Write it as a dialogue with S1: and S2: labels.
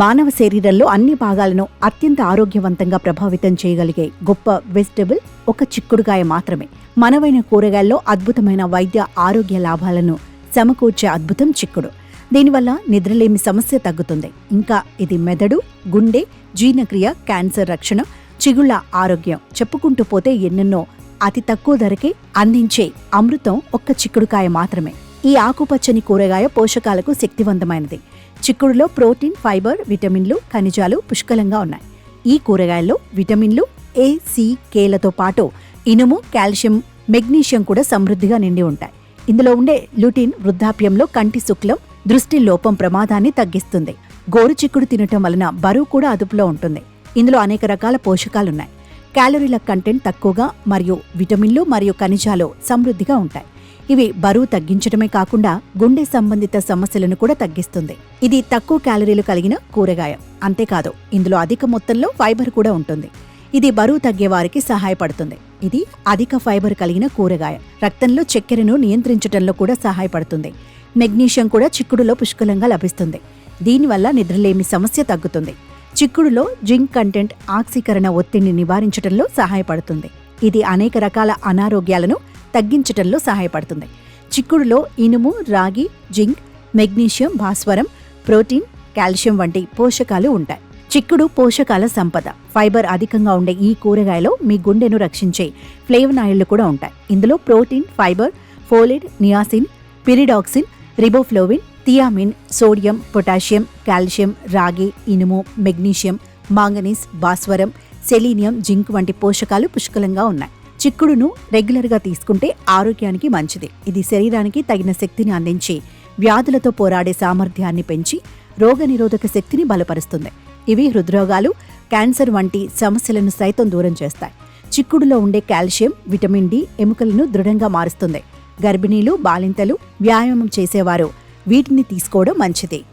S1: మానవ శరీరంలో అన్ని భాగాలను అత్యంత ఆరోగ్యవంతంగా ప్రభావితం చేయగలిగే గొప్ప వెజిటబుల్ ఒక చిక్కుడుకాయ మాత్రమే. మనవైన కూరగాయల్లో అద్భుతమైన వైద్య ఆరోగ్య లాభాలను సమకూర్చే అద్భుతం చిక్కుడు. దీనివల్ల నిద్రలేమి సమస్య తగ్గుతుంది. ఇంకా ఇది మెదడు, గుండె, జీర్ణక్రియ, క్యాన్సర్ రక్షణ, చిగుళ్ల ఆరోగ్యం చెప్పుకుంటూ పోతే ఎన్నెన్నో అతి తక్కువ ధరకే అందించే అమృతం ఒక్క చిక్కుడుకాయ మాత్రమే. ఈ ఆకుపచ్చని కూరగాయ పోషకాలకు శక్తివంతమైనది. చిక్కుడులో ప్రోటీన్, ఫైబర్, విటమిన్లు, ఖనిజాలు పుష్కలంగా ఉన్నాయి. ఈ కూరగాయల్లో విటమిన్లు ఏ, సి, కేలతో పాటు ఇనుము, కాల్షియం, మెగ్నీషియం కూడా సమృద్ధిగా నిండి ఉంటాయి. ఇందులో ఉండే ల్యూటిన్ వృద్ధాప్యంలో కంటి శుక్లం, దృష్టి లోపం ప్రమాదాన్ని తగ్గిస్తుంది. గోరు చిక్కుడు తినటం వలన బరువు కూడా అదుపులో ఉంటుంది. ఇందులో అనేక రకాల పోషకాలున్నాయి. క్యాలరీల కంటెంట్ తక్కువగా మరియు విటమిన్లు మరియు ఖనిజాలు సమృద్ధిగా ఉంటాయి. ఇవి బరువు తగ్గించడమే కాకుండా గుండె సంబంధిత సమస్యలను కూడా తగ్గిస్తుంది. ఇది తక్కువ క్యాలరీలు కలిగిన కూరగాయ. అంతేకాదు ఇందులో అధిక మొత్తంలో ఫైబర్ కూడా ఉంటుంది. ఇది బరువు తగ్గే వారికి సహాయపడుతుంది. ఇది అధిక ఫైబర్ కలిగిన కూరగాయ. రక్తంలో చక్కెరను నియంత్రించడంలో కూడా సహాయపడుతుంది. మెగ్నీషియం కూడా చిక్కుడులో పుష్కలంగా లభిస్తుంది. దీనివల్ల నిద్రలేమి సమస్య తగ్గుతుంది. చిక్కుడులో జింక్ కంటెంట్ ఆక్సీకరణ ఒత్తిడిని నివారించడంలో సహాయపడుతుంది. ఇది అనేక రకాల అనారోగ్యాలను తగ్గించటంలో సహాయపడుతుంది. చిక్కుడులో ఇనుము, రాగి, జింక్, మెగ్నీషియం, భాస్వరం, ప్రోటీన్, కాల్షియం వంటి పోషకాలు ఉంటాయి. చిక్కుడు పోషకాల సంపద. ఫైబర్ అధికంగా ఉండే ఈ కూరగాయలో మీ గుండెను రక్షించే ఫ్లేవనాయిడ్లు కూడా ఉంటాయి. ఇందులో protein, fibre, folate, niacin, pyridoxine, riboflavin, thiamine, sodium, potassium, calcium, రాగి, ఇనుము, మెగ్నీషియం, మాంగనీస్, భాస్వరం, సెలీనియం, జింక్ వంటి పోషకాలు పుష్కలంగా ఉన్నాయి. చిక్కుడును రెగ్యులర్గా తీసుకుంటే ఆరోగ్యానికి మంచిది. ఇది శరీరానికి తగిన శక్తిని అందించి వ్యాధులతో పోరాడే సామర్థ్యాన్ని పెంచి రోగనిరోధక శక్తిని బలపరుస్తుంది. ఇవి హృద్రోగాలు, క్యాన్సర్ వంటి సమస్యలను సైతం దూరం చేస్తాయి. చిక్కుడులో ఉండే కాల్షియం, విటమిన్ డి ఎముకలను దృఢంగా మారుస్తుంది. గర్భిణీలు, బాలింతలు, వ్యాయామం చేసేవారు వీటిని తీసుకోవడం మంచిది.